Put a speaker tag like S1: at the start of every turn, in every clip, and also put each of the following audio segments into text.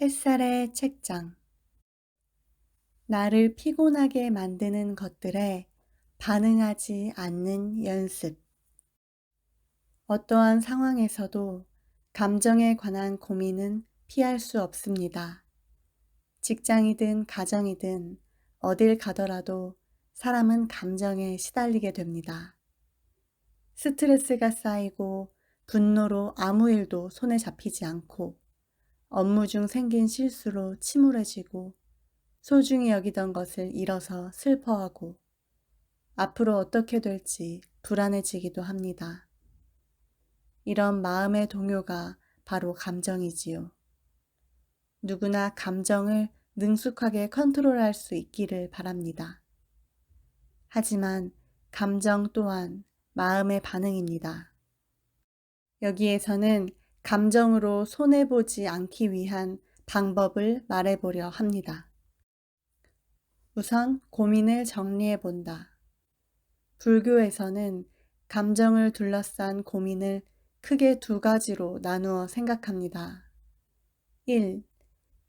S1: 햇살의 책장. 나를 피곤하게 만드는 것들에 반응하지 않는 연습. 어떠한 상황에서도 감정에 관한 고민은 피할 수 없습니다. 직장이든 가정이든 어딜 가더라도 사람은 감정에 시달리게 됩니다. 스트레스가 쌓이고 분노로 아무 일도 손에 잡히지 않고 업무 중 생긴 실수로 침울해지고 소중히 여기던 것을 잃어서 슬퍼하고 앞으로 어떻게 될지 불안해지기도 합니다. 이런 마음의 동요가 바로 감정이지요. 누구나 감정을 능숙하게 컨트롤할 수 있기를 바랍니다. 하지만 감정 또한 마음의 반응입니다. 여기에서는 감정으로 손해보지 않기 위한 방법을 말해보려 합니다. 우선 고민을 정리해 본다. 불교에서는 감정을 둘러싼 고민을 크게 두 가지로 나누어 생각합니다. 1.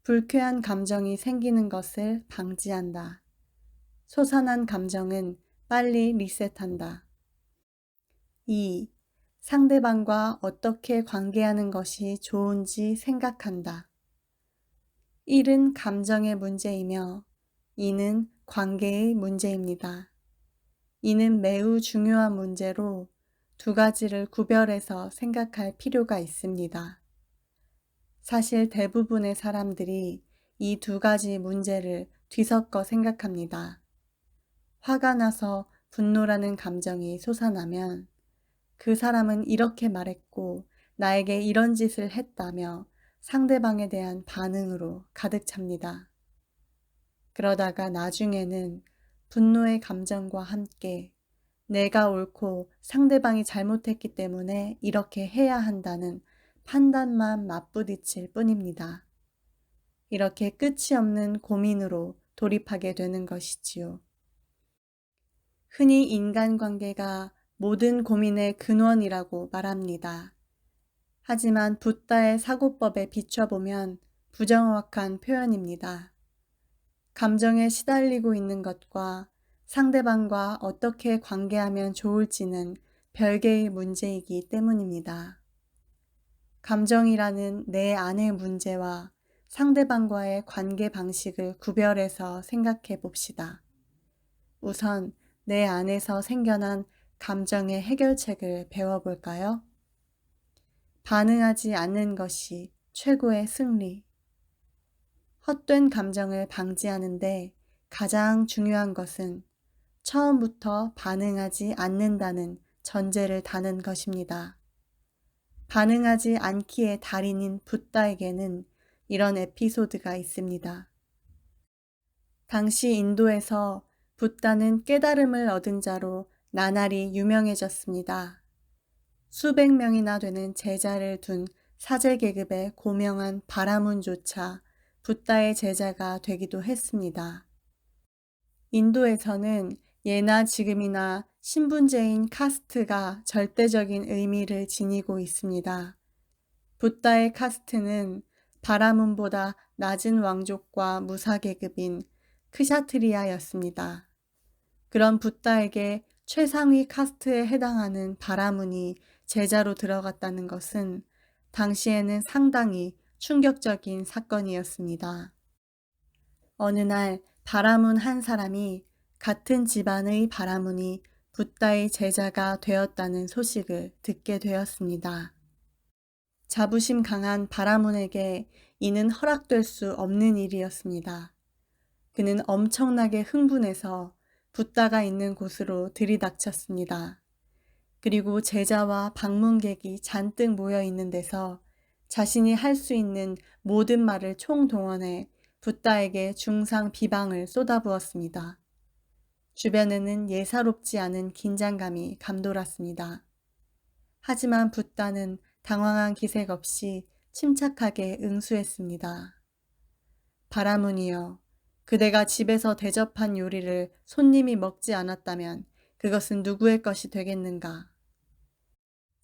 S1: 불쾌한 감정이 생기는 것을 방지한다. 솟아난 감정은 빨리 리셋한다. 2. 상대방과 어떻게 관계하는 것이 좋은지 생각한다. 1은 감정의 문제이며 2는 관계의 문제입니다. 이는 매우 중요한 문제로 두 가지를 구별해서 생각할 필요가 있습니다. 사실 대부분의 사람들이 이 두 가지 문제를 뒤섞어 생각합니다. 화가 나서 분노라는 감정이 솟아나면 그 사람은 이렇게 말했고 나에게 이런 짓을 했다며 상대방에 대한 반응으로 가득 찹니다. 그러다가 나중에는 분노의 감정과 함께 내가 옳고 상대방이 잘못했기 때문에 이렇게 해야 한다는 판단만 맞부딪힐 뿐입니다. 이렇게 끝이 없는 고민으로 돌입하게 되는 것이지요. 흔히 인간관계가 모든 고민의 근원이라고 말합니다. 하지만 붓다의 사고법에 비춰보면 부정확한 표현입니다. 감정에 시달리고 있는 것과 상대방과 어떻게 관계하면 좋을지는 별개의 문제이기 때문입니다. 감정이라는 내 안의 문제와 상대방과의 관계 방식을 구별해서 생각해 봅시다. 우선 내 안에서 생겨난 감정의 해결책을 배워볼까요? 반응하지 않는 것이 최고의 승리. 헛된 감정을 방지하는데 가장 중요한 것은 처음부터 반응하지 않는다는 전제를 다는 것입니다. 반응하지 않기의 달인인 붓다에게는 이런 에피소드가 있습니다. 당시 인도에서 붓다는 깨달음을 얻은 자로 나날이 유명해졌습니다. 수백 명이나 되는 제자를 둔 사제계급의 고명한 바라문조차 붓다의 제자가 되기도 했습니다. 인도에서는 예나 지금이나 신분제인 카스트가 절대적인 의미를 지니고 있습니다. 붓다의 카스트는 바라문보다 낮은 왕족과 무사계급인 크샤트리아였습니다. 그런 붓다에게 최상위 카스트에 해당하는 바라문이 제자로 들어갔다는 것은 당시에는 상당히 충격적인 사건이었습니다. 어느 날 바라문 한 사람이 같은 집안의 바라문이 붓다의 제자가 되었다는 소식을 듣게 되었습니다. 자부심 강한 바라문에게 이는 허락될 수 없는 일이었습니다. 그는 엄청나게 흥분해서 붓다가 있는 곳으로 들이닥쳤습니다. 그리고 제자와 방문객이 잔뜩 모여 있는 데서 자신이 할 수 있는 모든 말을 총동원해 붓다에게 중상 비방을 쏟아부었습니다. 주변에는 예사롭지 않은 긴장감이 감돌았습니다. 하지만 붓다는 당황한 기색 없이 침착하게 응수했습니다. 바라문이여, 그대가 집에서 대접한 요리를 손님이 먹지 않았다면 그것은 누구의 것이 되겠는가?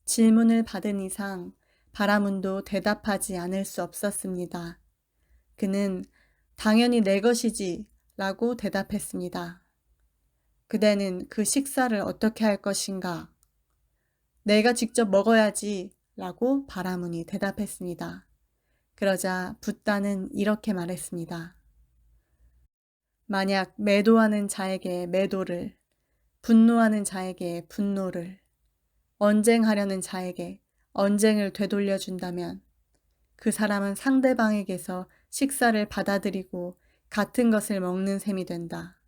S1: 질문을 받은 이상 바라문도 대답하지 않을 수 없었습니다. 그는 당연히 내 것이지 라고 대답했습니다. 그대는 그 식사를 어떻게 할 것인가? 내가 직접 먹어야지 라고 바라문이 대답했습니다. 그러자 붓다는 이렇게 말했습니다. 만약 매도하는 자에게 매도를, 분노하는 자에게 분노를, 언쟁하려는 자에게 언쟁을 되돌려준다면 그 사람은 상대방에게서 식사를 받아들이고 같은 것을 먹는 셈이 된다.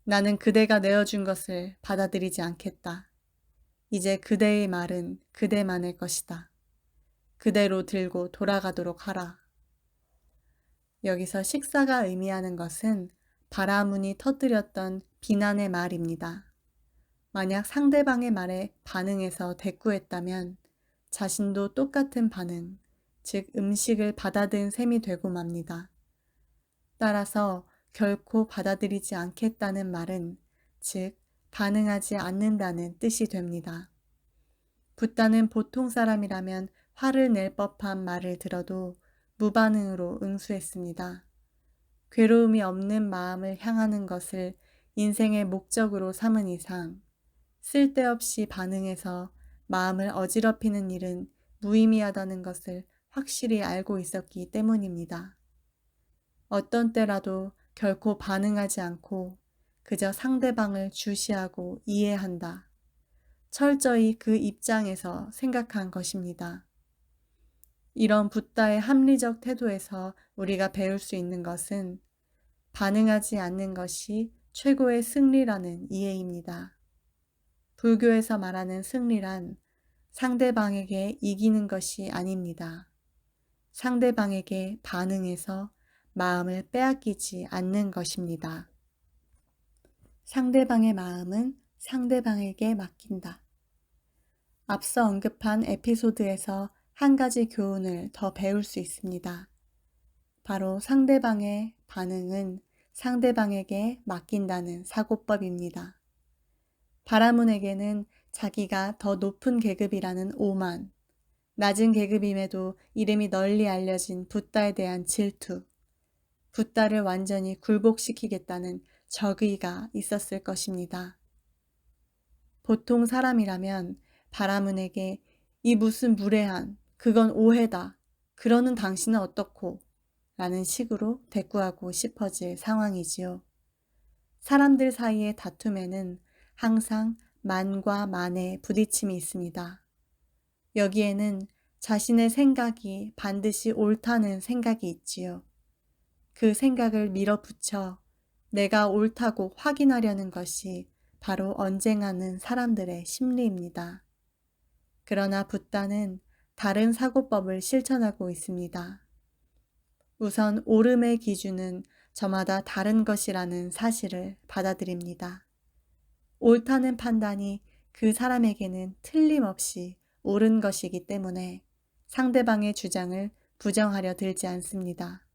S1: 나는 그대가 내어준 것을 받아들이지 않겠다. 이제 그대의 말은 그대만의 것이다. 그대로 들고 돌아가도록 하라. 여기서 식사가 의미하는 것은 바라문이 터뜨렸던 비난의 말입니다. 만약 상대방의 말에 반응해서 대꾸했다면 자신도 똑같은 반응, 즉 음식을 받아든 셈이 되고 맙니다. 따라서 결코 받아들이지 않겠다는 말은 즉 반응하지 않는다는 뜻이 됩니다. 붓다는 보통 사람이라면 화를 낼 법한 말을 들어도 무반응으로 응수했습니다. 괴로움이 없는 마음을 향하는 것을 인생의 목적으로 삼은 이상 쓸데없이 반응해서 마음을 어지럽히는 일은 무의미하다는 것을 확실히 알고 있었기 때문입니다. 어떤 때라도 결코 반응하지 않고 그저 상대방을 주시하고 이해한다. 철저히 그 입장에서 생각한 것입니다. 이런 붓다의 합리적 태도에서 우리가 배울 수 있는 것은 반응하지 않는 것이 최고의 승리라는 이해입니다. 불교에서 말하는 승리란 상대방에게 이기는 것이 아닙니다. 상대방에게 반응해서 마음을 빼앗기지 않는 것입니다. 상대방의 마음은 상대방에게 맡긴다. 앞서 언급한 에피소드에서 한 가지 교훈을 더 배울 수 있습니다. 바로 상대방의 반응은 상대방에게 맡긴다는 사고법입니다. 바라문에게는 자기가 더 높은 계급이라는 오만, 낮은 계급임에도 이름이 널리 알려진 붓다에 대한 질투, 붓다를 완전히 굴복시키겠다는 적의가 있었을 것입니다. 보통 사람이라면 바라문에게 이 무슨 무례한, 그건 오해다, 그러는 당신은 어떻고? 라는 식으로 대꾸하고 싶어질 상황이지요. 사람들 사이의 다툼에는 항상 만과 만의 부딪힘이 있습니다. 여기에는 자신의 생각이 반드시 옳다는 생각이 있지요. 그 생각을 밀어붙여 내가 옳다고 확인하려는 것이 바로 언쟁하는 사람들의 심리입니다. 그러나 붓다는 다른 사고법을 실천하고 있습니다. 우선 옳음의 기준은 저마다 다른 것이라는 사실을 받아들입니다. 옳다는 판단이 그 사람에게는 틀림없이 옳은 것이기 때문에 상대방의 주장을 부정하려 들지 않습니다.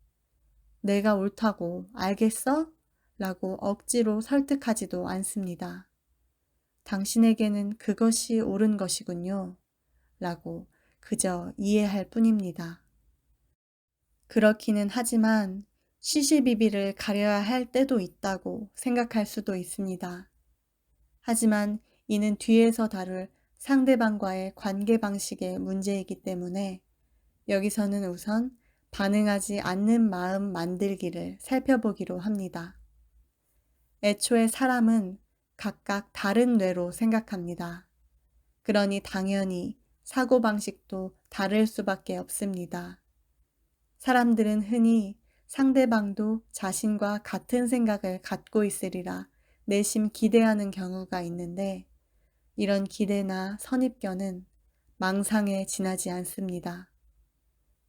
S1: 내가 옳다고 알겠어? 라고 억지로 설득하지도 않습니다. 당신에게는 그것이 옳은 것이군요. 라고 그저 이해할 뿐입니다. 그렇기는 하지만 시시비비를 가려야 할 때도 있다고 생각할 수도 있습니다. 하지만 이는 뒤에서 다룰 상대방과의 관계 방식의 문제이기 때문에 여기서는 우선 반응하지 않는 마음 만들기를 살펴보기로 합니다. 애초에 사람은 각각 다른 뇌로 생각합니다. 그러니 당연히 사고방식도 다를 수밖에 없습니다. 사람들은 흔히 상대방도 자신과 같은 생각을 갖고 있으리라 내심 기대하는 경우가 있는데 이런 기대나 선입견은 망상에 지나지 않습니다.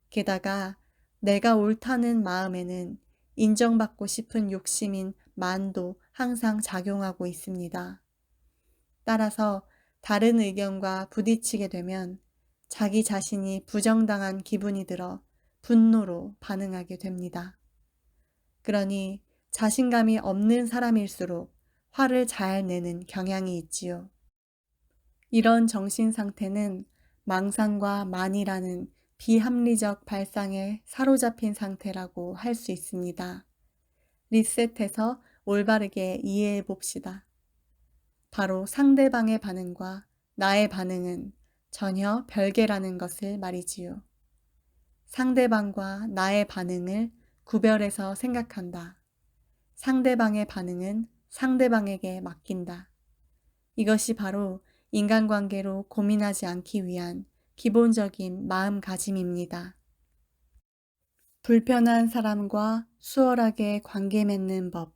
S1: 게다가 내가 옳다는 마음에는 인정받고 싶은 욕심인 만도 항상 작용하고 있습니다. 따라서 다른 의견과 부딪히게 되면 자기 자신이 부정당한 기분이 들어 분노로 반응하게 됩니다. 그러니 자신감이 없는 사람일수록 화를 잘 내는 경향이 있지요. 이런 정신 상태는 망상과 만이라는 비합리적 발상에 사로잡힌 상태라고 할 수 있습니다. 리셋해서 올바르게 이해해 봅시다. 바로 상대방의 반응과 나의 반응은 전혀 별개라는 것을 말이지요. 상대방과 나의 반응을 구별해서 생각한다. 상대방의 반응은 상대방에게 맡긴다. 이것이 바로 인간관계로 고민하지 않기 위한 기본적인 마음가짐입니다. 불편한 사람과 수월하게 관계 맺는 법.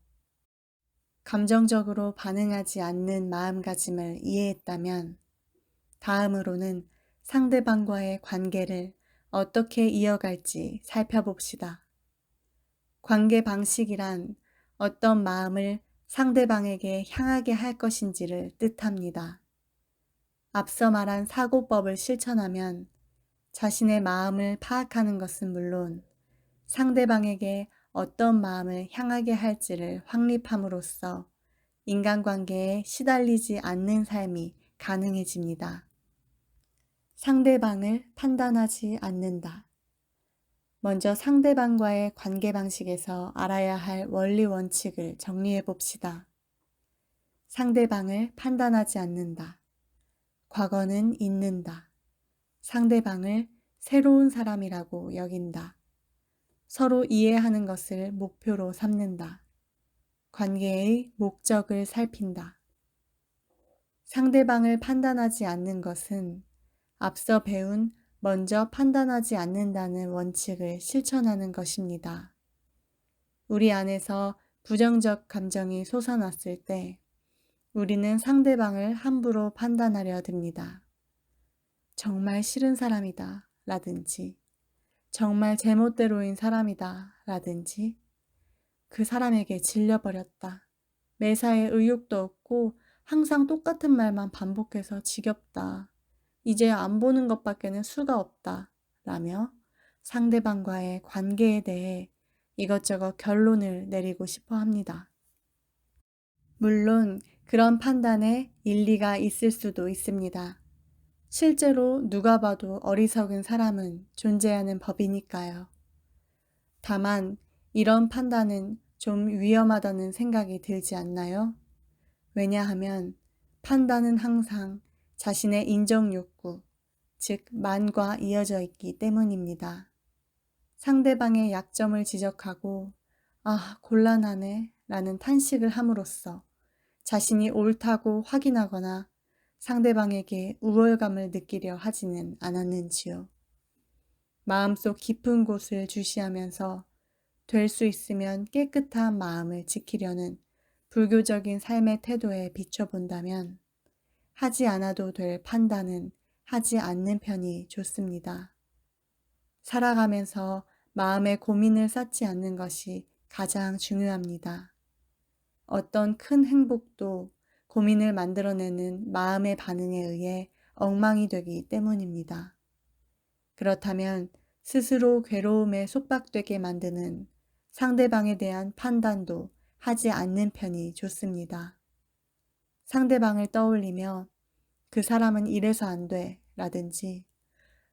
S1: 감정적으로 반응하지 않는 마음가짐을 이해했다면 다음으로는 상대방과의 관계를 어떻게 이어갈지 살펴봅시다. 관계 방식이란 어떤 마음을 상대방에게 향하게 할 것인지를 뜻합니다. 앞서 말한 사고법을 실천하면 자신의 마음을 파악하는 것은 물론 상대방에게 어떤 마음을 향하게 할지를 확립함으로써 인간관계에 시달리지 않는 삶이 가능해집니다. 상대방을 판단하지 않는다. 먼저 상대방과의 관계 방식에서 알아야 할 원리 원칙을 정리해 봅시다. 상대방을 판단하지 않는다. 과거는 잊는다. 상대방을 새로운 사람이라고 여긴다. 서로 이해하는 것을 목표로 삼는다. 관계의 목적을 살핀다. 상대방을 판단하지 않는 것은 앞서 배운 먼저 판단하지 않는다는 원칙을 실천하는 것입니다. 우리 안에서 부정적 감정이 솟아났을 때 우리는 상대방을 함부로 판단하려 듭니다. 정말 싫은 사람이다 라든지 정말 제멋대로인 사람이다 라든지 그 사람에게 질려버렸다. 매사에 의욕도 없고 항상 똑같은 말만 반복해서 지겹다. 이제 안 보는 것밖에는 수가 없다. 라며 상대방과의 관계에 대해 이것저것 결론을 내리고 싶어 합니다. 물론 그런 판단에 일리가 있을 수도 있습니다. 실제로 누가 봐도 어리석은 사람은 존재하는 법이니까요. 다만 이런 판단은 좀 위험하다는 생각이 들지 않나요? 왜냐하면 판단은 항상 자신의 인정 욕구, 즉 만과 이어져 있기 때문입니다. 상대방의 약점을 지적하고 아, 곤란하네 라는 탄식을 함으로써 자신이 옳다고 확인하거나 상대방에게 우월감을 느끼려 하지는 않았는지요. 마음속 깊은 곳을 주시하면서 될 수 있으면 깨끗한 마음을 지키려는 불교적인 삶의 태도에 비춰본다면 하지 않아도 될 판단은 하지 않는 편이 좋습니다. 살아가면서 마음의 고민을 쌓지 않는 것이 가장 중요합니다. 어떤 큰 행복도 고민을 만들어내는 마음의 반응에 의해 엉망이 되기 때문입니다. 그렇다면 스스로 괴로움에 속박되게 만드는 상대방에 대한 판단도 하지 않는 편이 좋습니다. 상대방을 떠올리며 그 사람은 이래서 안 돼 라든지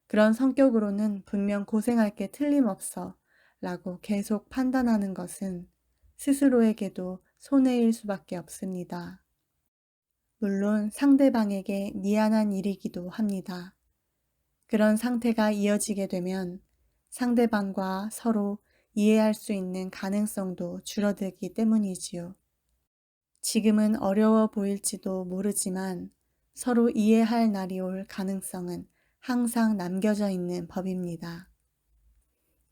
S1: 그런 성격으로는 분명 고생할 게 틀림없어 라고 계속 판단하는 것은 스스로에게도 손해일 수밖에 없습니다. 물론 상대방에게 미안한 일이기도 합니다. 그런 상태가 이어지게 되면 상대방과 서로 이해할 수 있는 가능성도 줄어들기 때문이지요. 지금은 어려워 보일지도 모르지만 서로 이해할 날이 올 가능성은 항상 남겨져 있는 법입니다.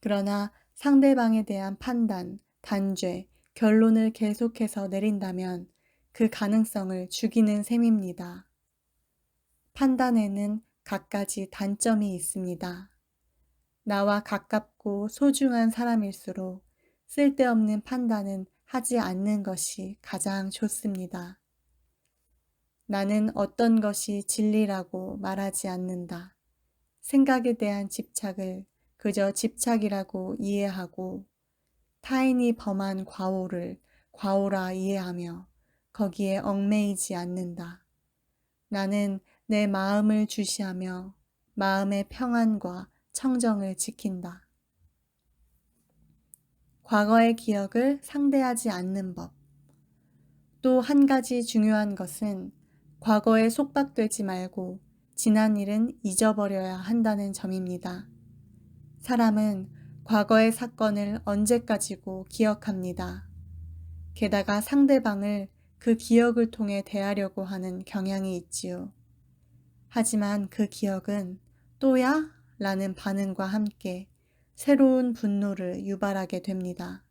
S1: 그러나 상대방에 대한 판단, 단죄, 결론을 계속해서 내린다면 그 가능성을 죽이는 셈입니다. 판단에는 갖가지 단점이 있습니다. 나와 가깝고 소중한 사람일수록 쓸데없는 판단은 하지 않는 것이 가장 좋습니다. 나는 어떤 것이 진리라고 말하지 않는다. 생각에 대한 집착을 그저 집착이라고 이해하고 타인이 범한 과오를 과오라 이해하며 거기에 얽매이지 않는다. 나는 내 마음을 주시하며 마음의 평안과 청정을 지킨다. 과거의 기억을 상대하지 않는 법. 또 한 가지 중요한 것은 과거에 속박되지 말고 지난 일은 잊어버려야 한다는 점입니다. 사람은 과거의 사건을 언제까지고 기억합니다. 게다가 상대방을 그 기억을 통해 대하려고 하는 경향이 있지요. 하지만 그 기억은 또야? 라는 반응과 함께 새로운 분노를 유발하게 됩니다.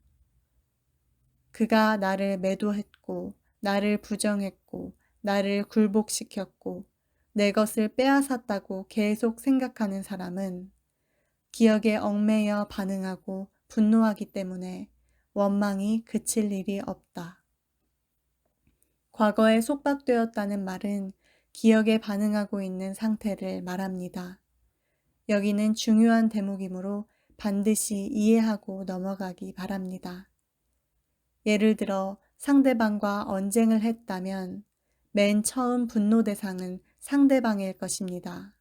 S1: 그가 나를 매도했고, 나를 부정했고, 나를 굴복시켰고, 내 것을 빼앗았다고 계속 생각하는 사람은 기억에 얽매여 반응하고 분노하기 때문에 원망이 그칠 일이 없다. 과거에 속박되었다는 말은 기억에 반응하고 있는 상태를 말합니다. 여기는 중요한 대목이므로 반드시 이해하고 넘어가기 바랍니다. 예를 들어 상대방과 언쟁을 했다면 맨 처음 분노 대상은 상대방일 것입니다.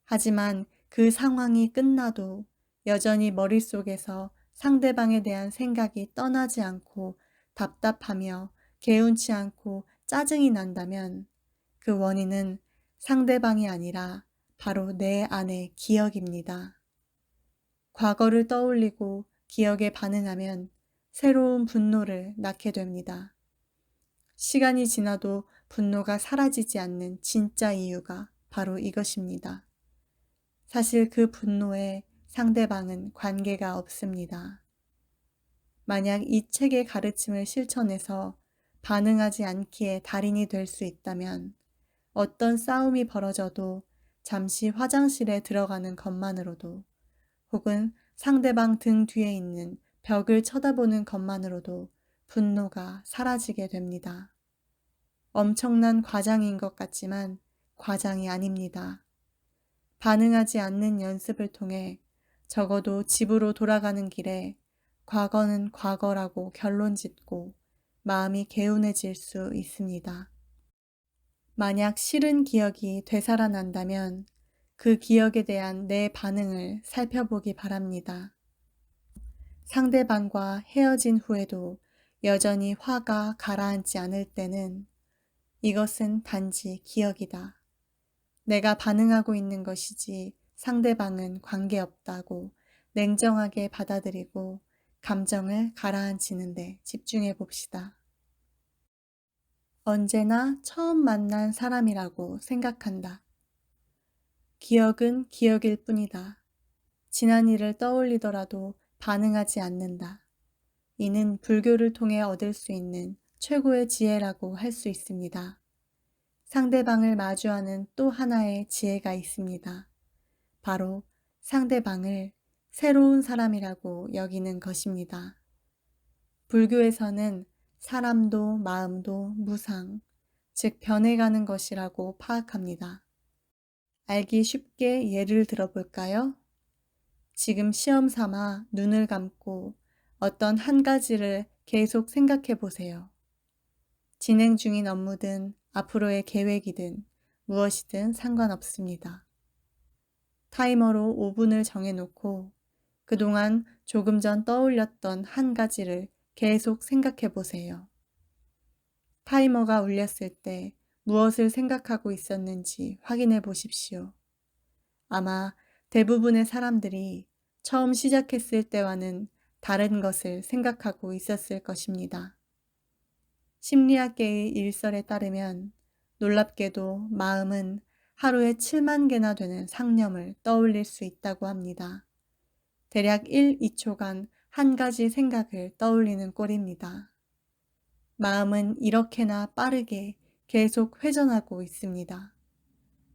S1: 하지만 그 상황이 끝나도 여전히 머릿속에서 상대방에 대한 생각이 떠나지 않고 답답하며 개운치 않고 짜증이 난다면 그 원인은 상대방이 아니라 바로 내 안의 기억입니다. 과거를 떠올리고 기억에 반응하면 새로운 분노를 낳게 됩니다. 시간이 지나도 분노가 사라지지 않는 진짜 이유가 바로 이것입니다. 사실 그 분노에 상대방은 관계가 없습니다. 만약 이 책의 가르침을 실천해서 반응하지 않기에 달인이 될 수 있다면 어떤 싸움이 벌어져도 잠시 화장실에 들어가는 것만으로도 혹은 상대방 등 뒤에 있는 벽을 쳐다보는 것만으로도 분노가 사라지게 됩니다. 엄청난 과장인 것 같지만 과장이 아닙니다. 반응하지 않는 연습을 통해 적어도 집으로 돌아가는 길에 과거는 과거라고 결론 짓고 마음이 개운해질 수 있습니다. 만약 싫은 기억이 되살아난다면 그 기억에 대한 내 반응을 살펴보기 바랍니다. 상대방과 헤어진 후에도 여전히 화가 가라앉지 않을 때는 이것은 단지 기억이다. 내가 반응하고 있는 것이지 상대방은 관계없다고 냉정하게 받아들이고 감정을 가라앉히는 데 집중해 봅시다. 언제나 처음 만난 사람이라고 생각한다. 기억은 기억일 뿐이다. 지난 일을 떠올리더라도 반응하지 않는다. 이는 불교를 통해 얻을 수 있는 최고의 지혜라고 할 수 있습니다. 상대방을 마주하는 또 하나의 지혜가 있습니다. 바로 상대방을 새로운 사람이라고 여기는 것입니다. 불교에서는 사람도 마음도 무상, 즉 변해가는 것이라고 파악합니다. 알기 쉽게 예를 들어볼까요? 지금 시험 삼아 눈을 감고 어떤 한 가지를 계속 생각해 보세요. 진행 중인 업무든 앞으로의 계획이든 무엇이든 상관없습니다. 타이머로 5분을 정해놓고 그동안 조금 전 떠올렸던 한 가지를 계속 생각해 보세요. 타이머가 울렸을 때 무엇을 생각하고 있었는지 확인해 보십시오. 아마 대부분의 사람들이 처음 시작했을 때와는 다른 것을 생각하고 있었을 것입니다. 심리학계의 일설에 따르면 놀랍게도 마음은 하루에 7만 개나 되는 상념을 떠올릴 수 있다고 합니다. 대략 1, 2초간 한 가지 생각을 떠올리는 꼴입니다. 마음은 이렇게나 빠르게 계속 회전하고 있습니다.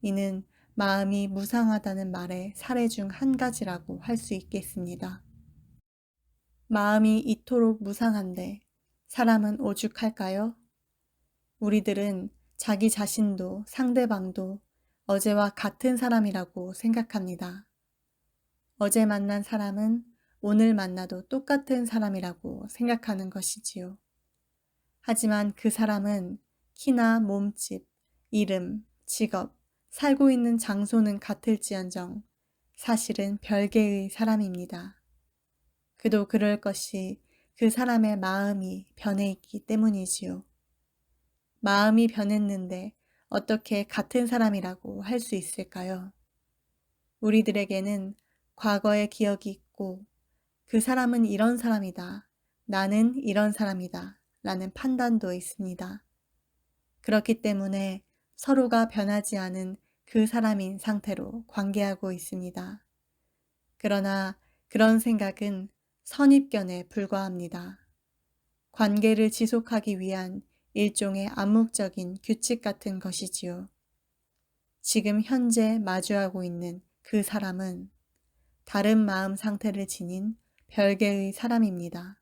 S1: 이는 마음이 무상하다는 말의 사례 중 한 가지라고 할 수 있겠습니다. 마음이 이토록 무상한데 사람은 오죽할까요? 우리들은 자기 자신도 상대방도 어제와 같은 사람이라고 생각합니다. 어제 만난 사람은 오늘 만나도 똑같은 사람이라고 생각하는 것이지요. 하지만 그 사람은 키나 몸집, 이름, 직업, 살고 있는 장소는 같을지언정 사실은 별개의 사람입니다. 그도 그럴 것이 그 사람의 마음이 변해 있기 때문이지요. 마음이 변했는데 어떻게 같은 사람이라고 할 수 있을까요? 우리들에게는 과거의 기억이 있고 그 사람은 이런 사람이다. 나는 이런 사람이다. 라는 판단도 있습니다. 그렇기 때문에 서로가 변하지 않은 그 사람인 상태로 관계하고 있습니다. 그러나 그런 생각은 선입견에 불과합니다. 관계를 지속하기 위한 일종의 암묵적인 규칙 같은 것이지요. 지금 현재 마주하고 있는 그 사람은 다른 마음 상태를 지닌 별개의 사람입니다.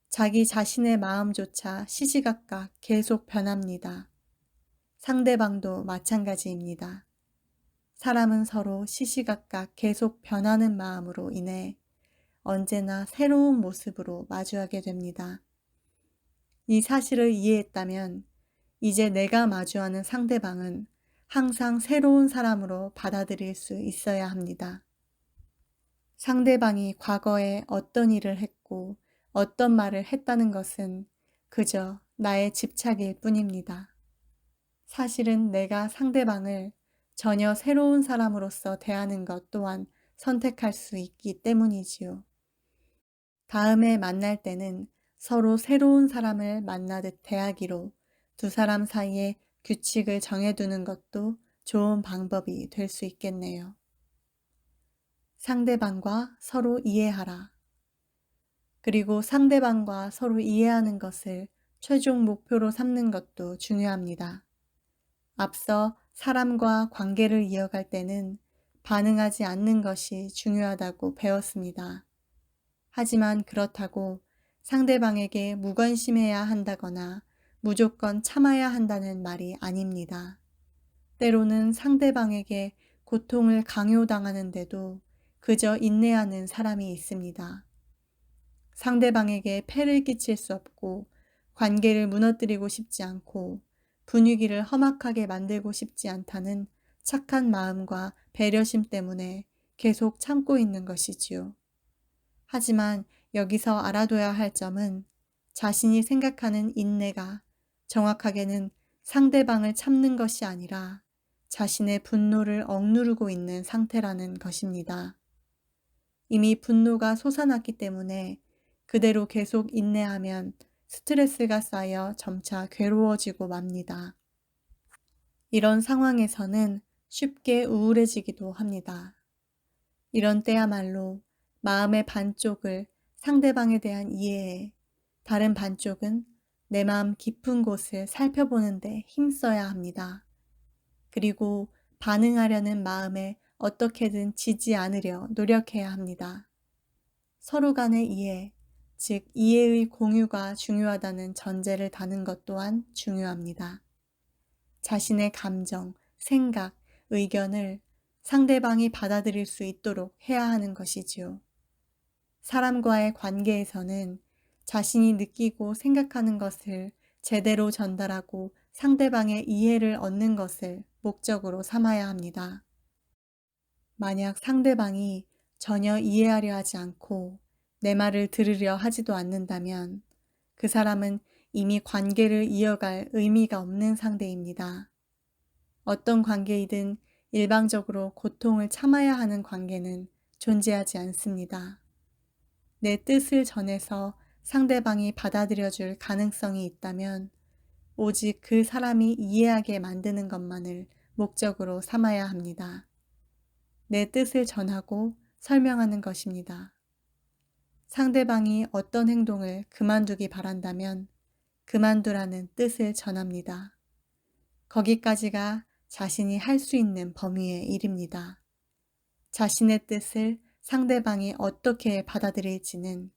S1: 자기 자신의 마음조차 시시각각 계속 변합니다. 상대방도 마찬가지입니다. 사람은 서로 시시각각 계속 변하는 마음으로 인해 언제나 새로운 모습으로 마주하게 됩니다. 이 사실을 이해했다면 이제 내가 마주하는 상대방은 항상 새로운 사람으로 받아들일 수 있어야 합니다. 상대방이 과거에 어떤 일을 했고 어떤 말을 했다는 것은 그저 나의 집착일 뿐입니다. 사실은 내가 상대방을 전혀 새로운 사람으로서 대하는 것 또한 선택할 수 있기 때문이지요. 다음에 만날 때는 서로 새로운 사람을 만나듯 대하기로 두 사람 사이에 규칙을 정해두는 것도 좋은 방법이 될 수 있겠네요. 상대방과 서로 이해하라. 그리고 상대방과 서로 이해하는 것을 최종 목표로 삼는 것도 중요합니다. 앞서 사람과 관계를 이어갈 때는 반응하지 않는 것이 중요하다고 배웠습니다. 하지만 그렇다고 상대방에게 무관심해야 한다거나 무조건 참아야 한다는 말이 아닙니다. 때로는 상대방에게 고통을 강요당하는데도 그저 인내하는 사람이 있습니다. 상대방에게 폐를 끼칠 수 없고 관계를 무너뜨리고 싶지 않고 분위기를 험악하게 만들고 싶지 않다는 착한 마음과 배려심 때문에 계속 참고 있는 것이지요. 하지만 여기서 알아둬야 할 점은 자신이 생각하는 인내가 정확하게는 상대방을 참는 것이 아니라 자신의 분노를 억누르고 있는 상태라는 것입니다. 이미 분노가 솟아났기 때문에 그대로 계속 인내하면 스트레스가 쌓여 점차 괴로워지고 맙니다. 이런 상황에서는 쉽게 우울해지기도 합니다. 이런 때야말로 마음의 반쪽을 상대방에 대한 이해에, 다른 반쪽은 내 마음 깊은 곳을 살펴보는데 힘써야 합니다. 그리고 반응하려는 마음에 어떻게든 지지 않으려 노력해야 합니다. 서로 간의 이해, 즉 이해의 공유가 중요하다는 전제를 다는 것 또한 중요합니다. 자신의 감정, 생각, 의견을 상대방이 받아들일 수 있도록 해야 하는 것이지요. 사람과의 관계에서는 자신이 느끼고 생각하는 것을 제대로 전달하고 상대방의 이해를 얻는 것을 목적으로 삼아야 합니다. 만약 상대방이 전혀 이해하려 하지 않고 내 말을 들으려 하지도 않는다면 그 사람은 이미 관계를 이어갈 의미가 없는 상대입니다. 어떤 관계이든 일방적으로 고통을 참아야 하는 관계는 존재하지 않습니다. 내 뜻을 전해서 상대방이 받아들여줄 가능성이 있다면 오직 그 사람이 이해하게 만드는 것만을 목적으로 삼아야 합니다. 내 뜻을 전하고 설명하는 것입니다. 상대방이 어떤 행동을 그만두기 바란다면 그만두라는 뜻을 전합니다. 거기까지가 자신이 할 수 있는 범위의 일입니다. 자신의 뜻을 상대방이 어떻게 받아들일지는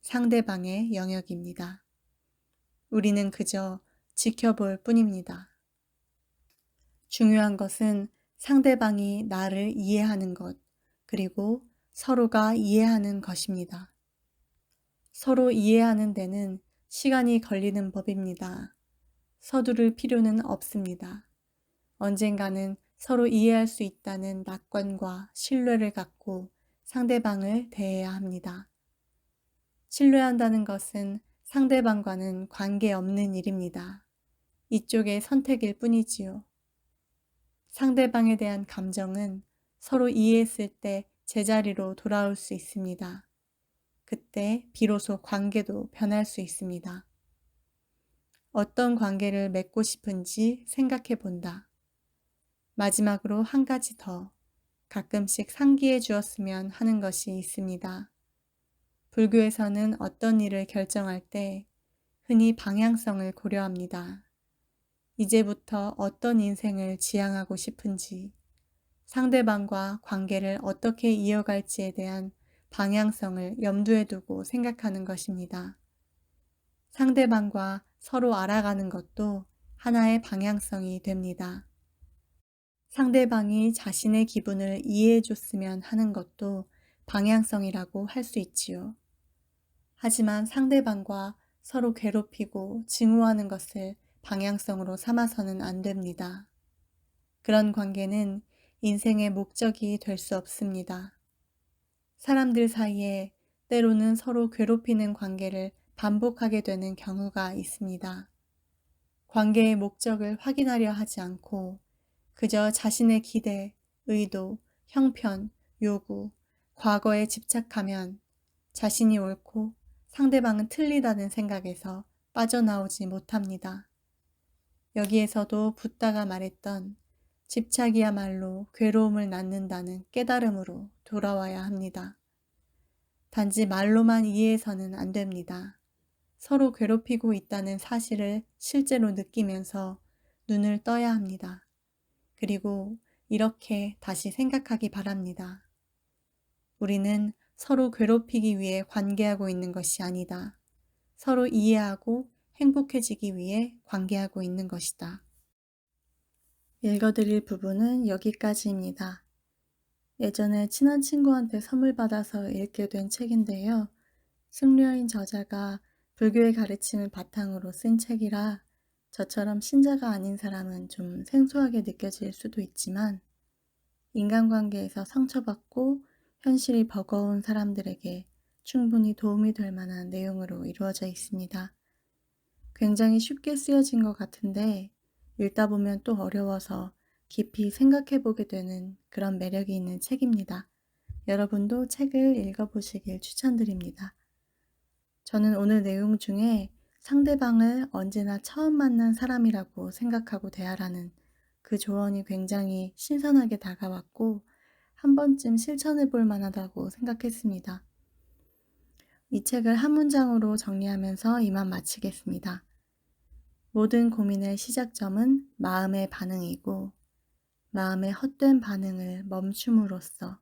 S1: 상대방의 영역입니다. 우리는 그저 지켜볼 뿐입니다. 중요한 것은 상대방이 나를 이해하는 것, 그리고 서로가 이해하는 것입니다. 서로 이해하는 데는 시간이 걸리는 법입니다. 서두를 필요는 없습니다. 언젠가는 서로 이해할 수 있다는 낙관과 신뢰를 갖고 상대방을 대해야 합니다. 신뢰한다는 것은 상대방과는 관계없는 일입니다. 이쪽의 선택일 뿐이지요. 상대방에 대한 감정은 서로 이해했을 때 제자리로 돌아올 수 있습니다. 그때 비로소 관계도 변할 수 있습니다. 어떤 관계를 맺고 싶은지 생각해 본다. 마지막으로 한 가지 더 가끔씩 상기해 주었으면 하는 것이 있습니다. 불교에서는 어떤 일을 결정할 때 흔히 방향성을 고려합니다. 이제부터 어떤 인생을 지향하고 싶은지, 상대방과 관계를 어떻게 이어갈지에 대한 방향성을 염두에 두고 생각하는 것입니다. 상대방과 서로 알아가는 것도 하나의 방향성이 됩니다. 상대방이 자신의 기분을 이해해 줬으면 하는 것도 방향성이라고 할 수 있지요. 하지만 상대방과 서로 괴롭히고 증오하는 것을 방향성으로 삼아서는 안 됩니다. 그런 관계는 인생의 목적이 될 수 없습니다. 사람들 사이에 때로는 서로 괴롭히는 관계를 반복하게 되는 경우가 있습니다. 관계의 목적을 확인하려 하지 않고 그저 자신의 기대, 의도, 형편, 요구, 과거에 집착하면 자신이 옳고 상대방은 틀리다는 생각에서 빠져나오지 못합니다. 여기에서도 붓다가 말했던 집착이야말로 괴로움을 낳는다는 깨달음으로 돌아와야 합니다. 단지 말로만 이해해서는 안 됩니다. 서로 괴롭히고 있다는 사실을 실제로 느끼면서 눈을 떠야 합니다. 그리고 이렇게 다시 생각하기 바랍니다. 우리는 서로 괴롭히기 위해 관계하고 있는 것이 아니다. 서로 이해하고 행복해지기 위해 관계하고 있는 것이다. 읽어드릴 부분은 여기까지입니다. 예전에 친한 친구한테 선물 받아서 읽게 된 책인데요. 승려인 저자가 불교의 가르침을 바탕으로 쓴 책이라 저처럼 신자가 아닌 사람은 좀 생소하게 느껴질 수도 있지만 인간관계에서 상처받고 현실이 버거운 사람들에게 충분히 도움이 될 만한 내용으로 이루어져 있습니다. 굉장히 쉽게 쓰여진 것 같은데 읽다 보면 또 어려워서 깊이 생각해 보게 되는 그런 매력이 있는 책입니다. 여러분도 책을 읽어보시길 추천드립니다. 저는 오늘 내용 중에 상대방을 언제나 처음 만난 사람이라고 생각하고 대하라는 그 조언이 굉장히 신선하게 다가왔고 한 번쯤 실천해 볼 만하다고 생각했습니다. 이 책을 한 문장으로 정리하면서 이만 마치겠습니다. 모든 고민의 시작점은 마음의 반응이고 마음의 헛된 반응을 멈춤으로써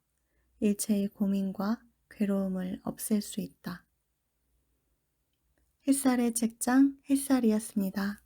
S1: 일체의 고민과 괴로움을 없앨 수 있다. 햇살의 책장 햇살이었습니다.